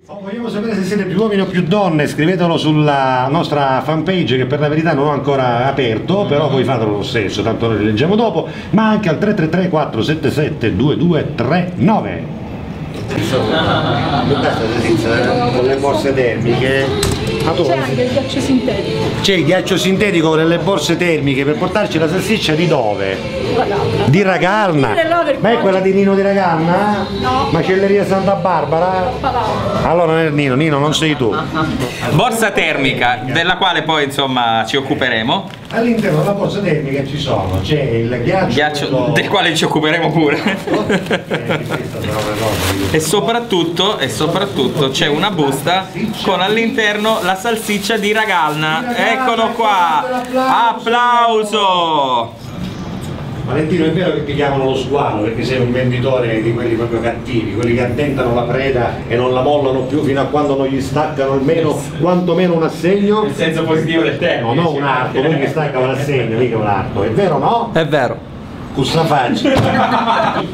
Vogliamo sapere se siete più uomini o più donne, scrivetelo sulla nostra fanpage che per la verità non ho ancora aperto, però voi fatelo lo stesso, tanto noi li leggiamo dopo, ma anche al 333 477 2239. Con le borse termiche. C'è anche il ghiaccio sintetico. C'è il ghiaccio sintetico con le borse termiche per portarci la salsiccia di dove? Di Ragalna. Ma è quella di Nino di Ragalna? No. Macelleria Santa Barbara? Allora non è Nino, Nino non sei tu. Borsa termica, della quale poi insomma ci occuperemo. All'interno della borsa termica ci sono, c'è il ghiaccio del quale ci occuperemo pure. E soprattutto c'è una busta con all'interno la salsiccia di Ragalna. Eccolo qua! Applauso! Valentino, è vero che ti chiamano lo squalo perché sei un venditore di quelli proprio cattivi, quelli che addentano la preda e non la mollano più fino a quando non gli staccano almeno quantomeno un assegno? Nel senso positivo del termine. No, un arco, lui che stacca un assegno, mica un arco, è vero no? È vero. Cosa faccia?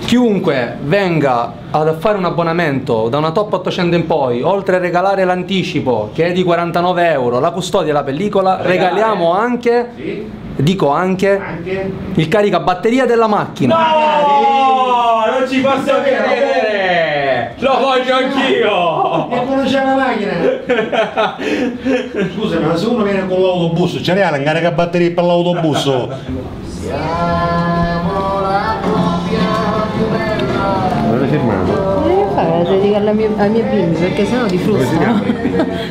Chiunque venga a fare un abbonamento da una top 800 in poi, oltre a regalare l'anticipo che è di 49 euro, la custodia e la pellicola, regaliamo anche, Sì? dico anche, il caricabatteria della macchina. No! Non ci posso credere! Lo voglio anch'io! E conosce la macchina! Scusami, ma se uno viene con l'autobus, c'è reale un caricabatteria per l'autobus? L'avete firmato? Devo dedicarla ai miei bimbi perché sennò ti frustano.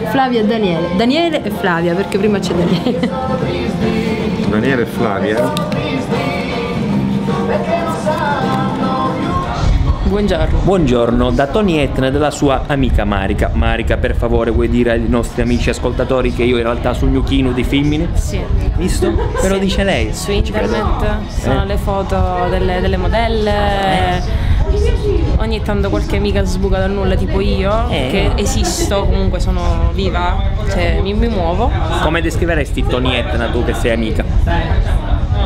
Flavia e Daniele. Daniele e Flavia perché prima c'è Daniele. Daniele e Flavia. Buongiorno. Buongiorno, da Tony Etna e dalla sua amica Marica. Marica, per favore, vuoi dire ai nostri amici ascoltatori che io in realtà sul gnuchino di femmine? Sì. Visto? Me lo dice lei. Su internet sono le foto delle modelle. Ogni tanto qualche amica sbuca dal nulla tipo io, che esisto, comunque sono viva, cioè mi muovo. Come descriveresti Tony Etna, tu che sei amica?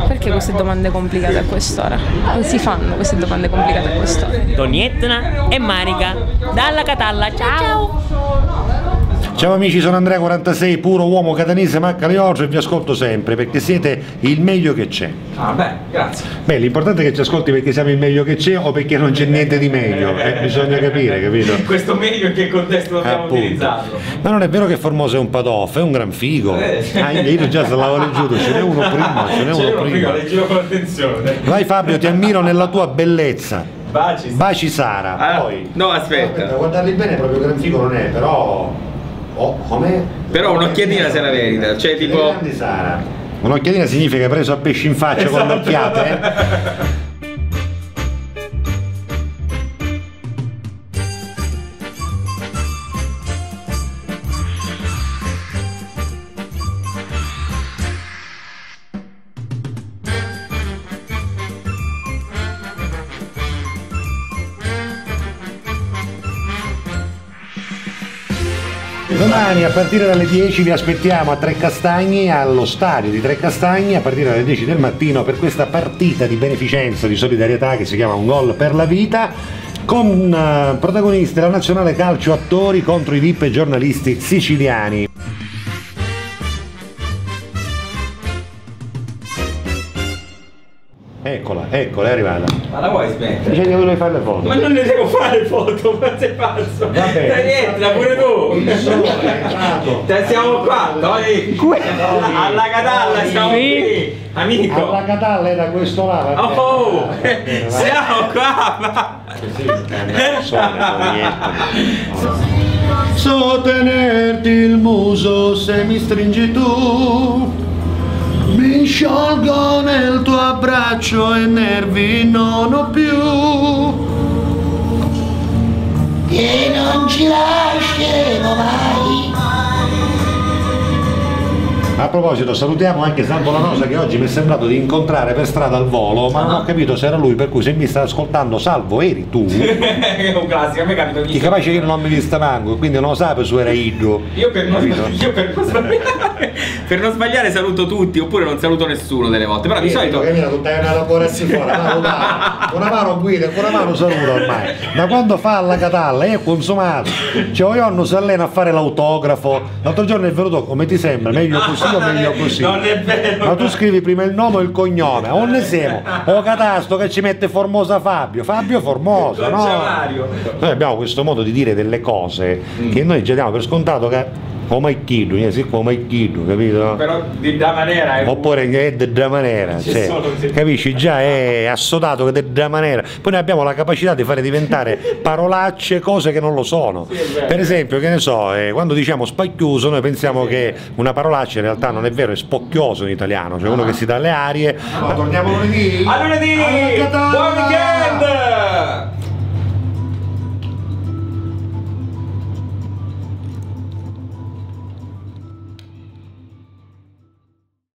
Perché queste domande complicate a quest'ora? Non si fanno queste domande complicate a quest'ora. Tony Etna e Marica, dalla Catalla, ciao! Ciao amici, sono Andrea 46, puro uomo catanese Maccaleoggio e vi ascolto sempre perché siete il meglio che c'è. Ah beh, grazie. Beh, l'importante è che ci ascolti perché siamo il meglio che c'è o perché non c'è niente di meglio, bisogna capire, capito? Questo meglio in che contesto abbiamo utilizzato? Ma non è vero che Formosa è un padoff, è un gran figo. Io già se l'avevo leggiuto, ce n'è uno prima, ce n'è uno prima. Leggilo con attenzione. Vai Fabio, ti ammiro nella tua bellezza. Baci. Baci Sara. Ah, Poi. no, aspetta. Guardarli bene proprio gran figo non è, però. Oh, com'è? Però un'occhiatina se la merita, cioè tipo. Grande Sara. Un'occhiatina significa preso a pesci in faccia con le occhiate, Domani a partire dalle 10 vi aspettiamo a Trecastagni, allo stadio di Trecastagni, a partire dalle 10 del mattino per questa partita di beneficenza, di solidarietà che si chiama Un Gol per la Vita, con protagonisti la Nazionale Calcio Attori contro i VIP giornalisti siciliani. Eccola, eccola, è arrivata. Ma la vuoi smettere? Dice che volevi fare le foto. Ma non ne devo fare foto, ma sei pazzo! Vabbè. Entra pure tu! Il sole è entrato. Te siamo qua, Tony! Alla Catalla siamo qui! Amico! Alla Catalla è da questo lato. Oh! Siamo qua! So tenerti il muso se mi stringi tu. Mi sciolgo nel tuo abbraccio e nervi non ho più. E non ci lasceremo mai. A proposito, salutiamo anche Salvo La Rosa, che oggi mi è sembrato di incontrare per strada al volo, ma non ho capito se era lui, per cui se mi sta ascoltando Salvo eri tu. È un classico, a me capita ogni Ti capace che io non mi distavango, quindi non lo sape su era Iddo. Io per non sbagliare, per non sbagliare saluto tutti, oppure non saluto nessuno delle volte, però di solito... Che mira, tu dai una lavorazzi fuori, una mano guida, una mano saluta ormai. Da quando fa la catalla è consumato. Cioè io non si allena a fare l'autografo. L'altro giorno è venuto, come ti sembra, meglio così o meglio così? Non è vero. Ma tu scrivi prima il nome e il cognome, o ne siamo? O Catasto che ci mette Formosa Fabio Formosa, no? Noi abbiamo questo modo di dire delle cose che noi già diamo per scontato che come chiedo, sì, come chiedo, capito? Però di da maniera è... Oppure è da maniera, cioè, capisci? Già è assodato che è da maniera. Poi noi abbiamo la capacità di fare diventare parolacce cose che non lo sono. Per esempio, che ne so, quando diciamo spacchiuso noi pensiamo che una parolaccia in realtà non è vero, è spocchioso in italiano, cioè uno che si dà le arie. Ma torniamo lunedì! A lunedì! Buon weekend!